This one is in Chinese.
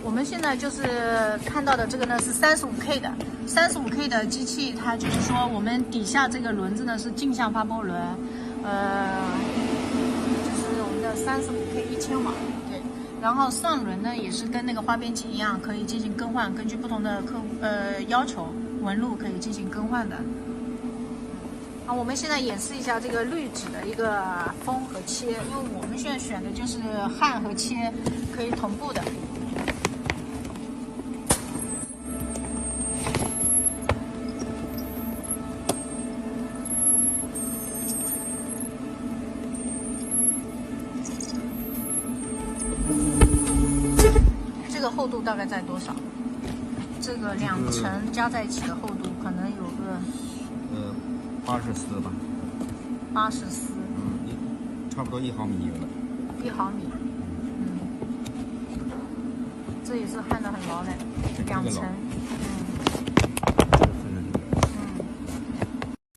我们现在就是看到的这个呢是35K 的，35K 的机器，它就是说我们底下这个轮子呢是径向发波轮，就是我们的35K 1000瓦，对。然后上轮呢也是跟那个花边机一样，可以进行更换，根据不同的客户要求，纹路可以进行更换的。好，我们现在演示一下这个滤纸的一个封和切，因为我们现在选的就是焊和切可以同步的。这个厚度大概在多少？这个2层加在一起的厚度可能有个80丝吧。80丝。差不多1毫米有了。1毫米。这也是焊得很牢的，2层。